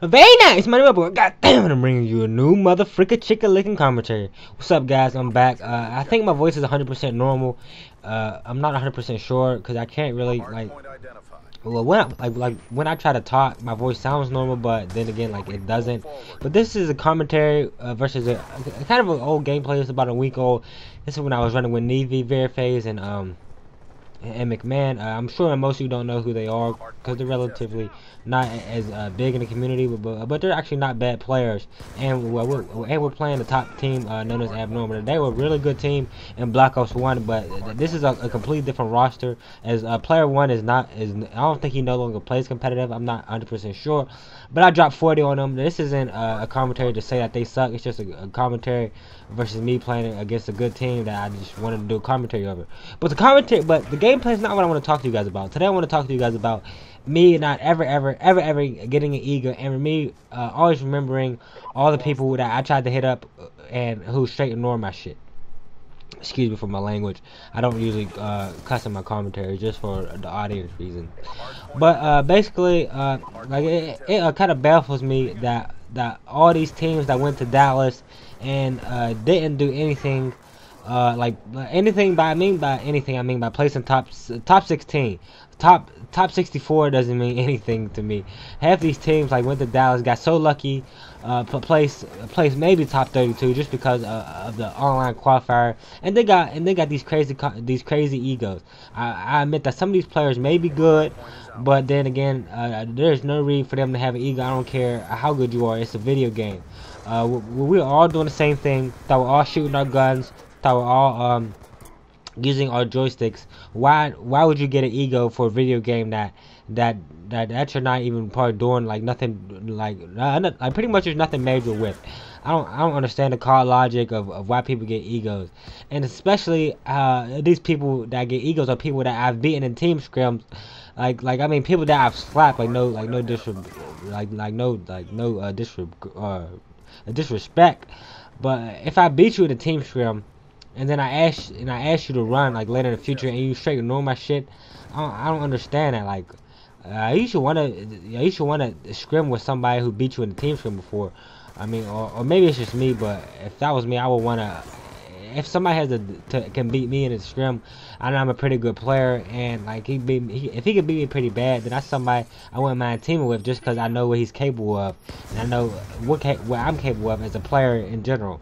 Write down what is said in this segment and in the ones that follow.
Very nice, my name is God damn it, I'm bringing you a new motherfucker chicken licking commentary. What's up, guys? I'm back. I think my voice is 100% normal. I'm not 100% sure because I can't really well, when I try to talk, my voice sounds normal, but then again, like it doesn't. But this is a commentary versus a kind of an old gameplay. It's about a week old. This is when I was running with Navy, Veriphase, and McMahon. I'm sure most of you don't know who they are because they're relatively not as big in the community, but they're actually not bad players. And we're playing the top team known as Abnormal. They were a really good team in Black Ops 1, but this is a completely different roster. As player 1 I don't think he no longer plays competitive. I'm not 100% sure, but I dropped 40 on them. This isn't a commentary to say that they suck. It's just a commentary versus me playing against a good team that I just wanted to do a commentary over. But the gameplay is not what I want to talk to you guys about. Today I want to talk to you guys about me not ever getting an ego, and me always remembering all the people that I tried to hit up and who straight ignore my shit. Excuse me for my language. I don't usually cuss in my commentary just for the audience reason. But basically, it kind of baffles me that all these teams that went to Dallas and didn't do anything. Anything by anything I mean by placing top 16, top 64 doesn't mean anything to me. Half these teams went to Dallas, got so lucky, place maybe top 32 just because of the online qualifier, and they got these crazy egos. I admit that some of these players may be good, but then again, there's no reason for them to have an ego. I don't care how good you are. It's a video game. We're all doing the same thing. That we're all shooting our guns. That we're all using our joysticks. Why would you get an ego for a video game that you're not even part doing nothing pretty much there's nothing major with? I don't understand the card logic of why people get egos, and especially these people that get egos are people that I've beaten in team scrims. I mean people that I've slapped disrespect. But if I beat you in a team scrim, and then I ask you to run later in the future, and you straight ignore my shit, I don't understand that. You should wanna scrim with somebody who beat you in the team scrim before. I mean, or maybe it's just me, but if that was me, I would wanna. If somebody can beat me in a scrim, I know I'm a pretty good player, and if he could beat me pretty bad, then that's somebody I wouldn't mind teaming with just because I know what he's capable of, and I know what I'm capable of as a player in general.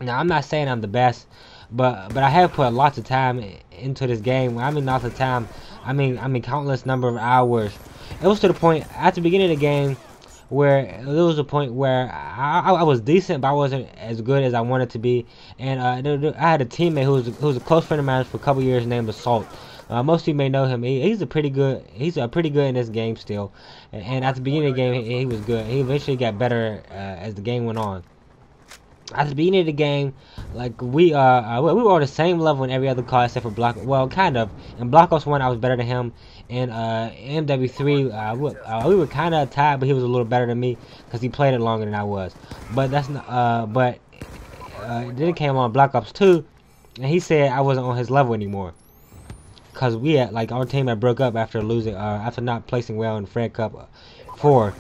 Now, I'm not saying I'm the best, but I have put lots of time into this game. I mean lots of time. I mean countless number of hours. It was to the point at the beginning of the game where there was a point where I was decent, but I wasn't as good as I wanted to be. And I had a teammate who was a close friend of mine for a couple years named Assault. Most of you may know him. He's pretty good in this game still. And at the beginning of the game, he was good. He eventually got better as the game went on. At the beginning of the game, we were on the same level in every other car except for well, kind of. In Black Ops 1, I was better than him. In MW3, we were kind of tied, but he was a little better than me because he played it longer than I was. But that's not. Then it came on Black Ops 2, and he said I wasn't on his level anymore. Cause we had our team had broke up after losing, after not placing well in the Fred Cup 4.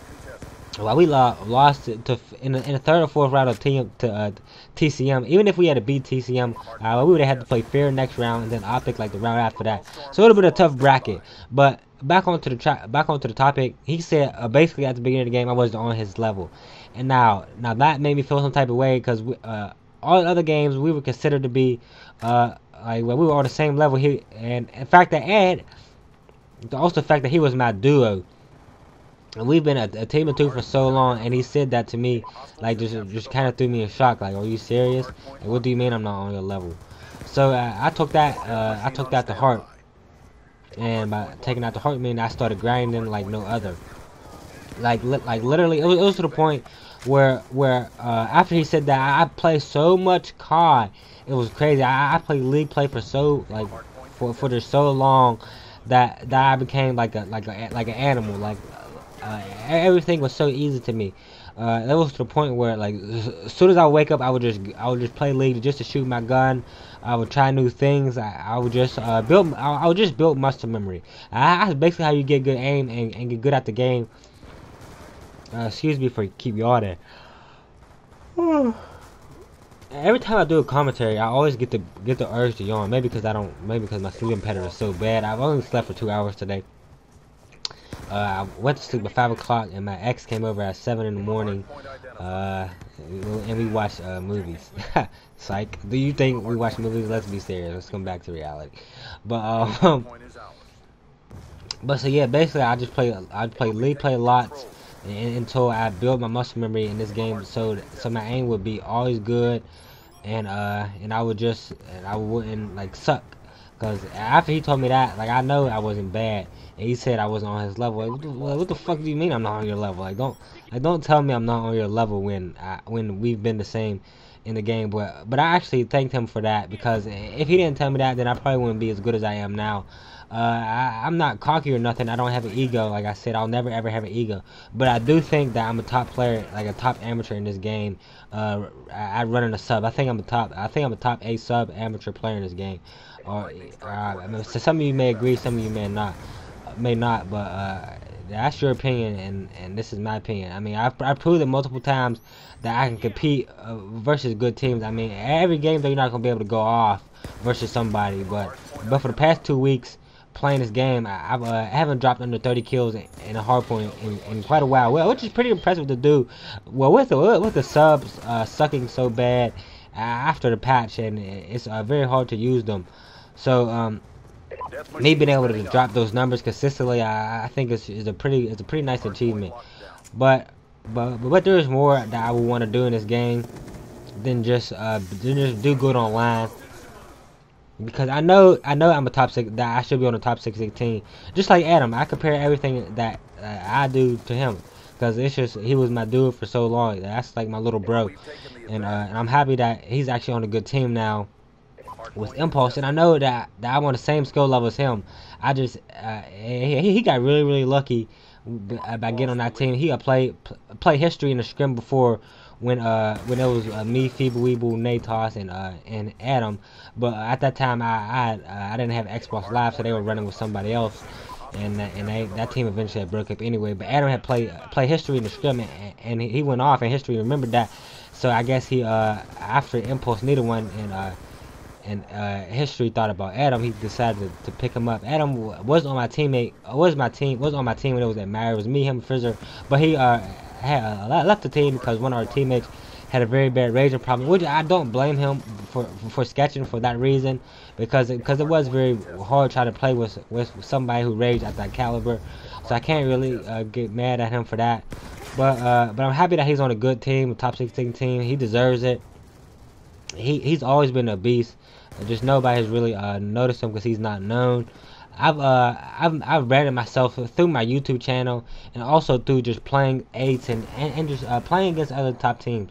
Well, we lost in the third or fourth round of TCM. Even if we had to beat TCM, we would have had to play fair next round, and then Optic the round after that. So it would have been a tough bracket. But back onto the topic, he said basically at the beginning of the game I wasn't on his level, and now that made me feel some type of way because all the other games we were considered to be we were on the same level. And in fact also the fact that he was my duo. And we've been a team of two for so long, and he said that to me, just kind of threw me in shock. Are you serious? What do you mean I'm not on your level? So I took that to heart, and by taking that to heart, I started grinding like no other. Literally, it was to the point where after he said that, I played so much COD, it was crazy. I played League play for so for so long that I became like an animal. Everything was so easy to me. It was to the point where as soon as I wake up, I would just play League just to shoot my gun. I would try new things. I would just build muscle memory. That's basically how you get good aim and get good at the game. Excuse me for keep yawning. Every time I do a commentary, I always get the urge to yawn. Maybe because my sleeping pattern is so bad. I've only slept for 2 hours today. I went to sleep at 5 o'clock, and my ex came over at 7 in the morning, and we watched movies. Psych. Do you think we watch movies? Let's be serious. Let's come back to reality. But so yeah, basically I play league play lots until I build my muscle memory in this game, so my aim would be always good, and I wouldn't like suck. Cause after he told me that, like, I know I wasn't bad, and he said I wasn't on his level. Like, what the fuck do you mean I'm not on your level? Like, don't tell me I'm not on your level when we've been the same in the game. But I actually thanked him for that, because if he didn't tell me that, then I probably wouldn't be as good as I am now. I'm not cocky or nothing. I don't have an ego. Like I said, I'll never ever have an ego. But I do think that I'm a top player, like a top amateur in this game. I run in a sub. I think I'm a top A sub amateur player in this game. Or so some of you may agree, some of you may not. But that's your opinion, and this is my opinion. I mean, I've proved it multiple times that I can compete versus good teams. I mean, every game that you're not gonna be able to go off versus somebody, but for the past 2 weeks playing this game, I haven't dropped under 30 kills in a hardpoint in quite a while. Well, which is pretty impressive to do. Well, with the subs sucking so bad after the patch, and it's very hard to use them. So me being able to drop those numbers consistently, I think it's a pretty nice achievement. But there is more that I would want to do in this game than just do good online. Because I know I'm a top 6, that I should be on the top 616. Just like Adam, I compare everything that I do to him, because it's just, he was my dude for so long. That's like my little bro, and I'm happy that he's actually on a good team now with Impulse, and I know that I'm on the same skill level as him. I just he got really lucky by getting on that team. He play history in the scrim before, when it was me, Feeble Weeble, Natos, and Adam. But at that time I didn't have Xbox Live, so they were running with somebody else, and that team eventually had broke up anyway. But Adam had play history in the scrim, and he went off, and history remembered that. So I guess he after Impulse needed one, and history thought about Adam, he decided to pick him up. Adam was on my teammate, was on my team when it was at Mary. It was me, him, and Frizzer, but he had left the team because one of our teammates had a very bad raging problem, which I don't blame him for sketching for that reason, because it was very hard trying to play with somebody who raged at that caliber. So I can't really get mad at him for that. But I'm happy that he's on a good team, a top 16 team. He deserves it. He's always been a beast. Just nobody has really noticed him because he's not known. I've branded myself through my YouTube channel, and also through just playing 8s and just playing against other top teams.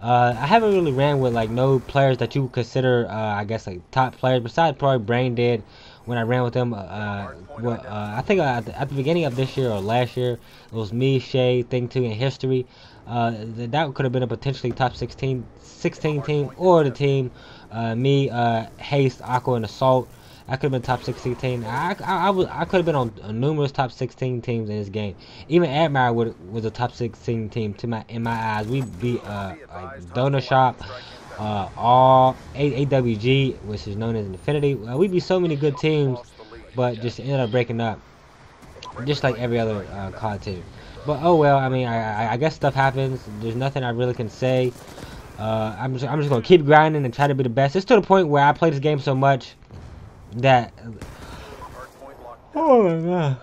I haven't really ran with like no players that you would consider I guess like top players, besides probably Brain Dead when I ran with them. I think at the beginning of this year or last year, it was me, Shay, Thing 2, and History. That could have been a potentially top 16 team, or the team me, Haste, Aqua, and Assault. I could have been top 16 team. I could have been on numerous top 16 teams in this game. Even Admire was a top 16 team in my eyes. We beat like Donut Shop, all AWG, which is known as Infinity. We beat so many good teams, but just ended up breaking up, just like every other COD team. But oh well. I mean, I guess stuff happens. There's nothing I really can say. I'm just gonna keep grinding and try to be the best. It's to the point where I play this game so much that, oh my god,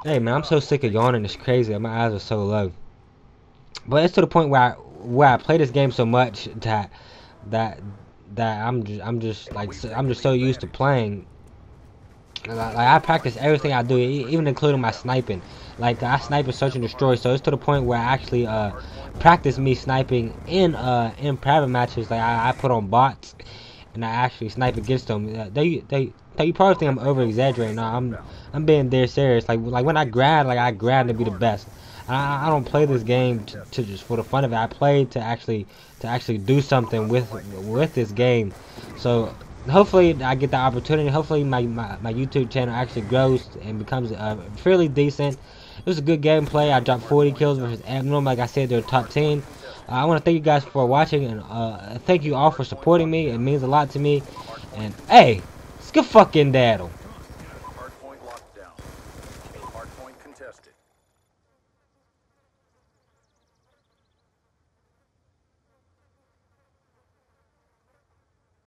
hey man, I'm so sick of yawning. It's crazy. My eyes are so low. But it's to the point where I play this game so much that I'm just so used to playing. Like I practice everything I do, even including my sniping. Like I snipe and search and destroy. So it's to the point where I actually practice me sniping in private matches. Like I put on bots and I actually snipe against them. You probably think I'm over exaggerating. No, I'm being dead serious. Like when I grind, like I grind to be the best. I don't play this game to just for the fun of it. I play to actually do something with this game. So hopefully I get the opportunity. Hopefully my YouTube channel actually grows and becomes fairly decent. It was a good gameplay. I dropped 40 kills versus Abnormal. Like I said, they're top 10. I want to thank you guys for watching, and thank you all for supporting me. It means a lot to me. And hey, let's get fucking daddle.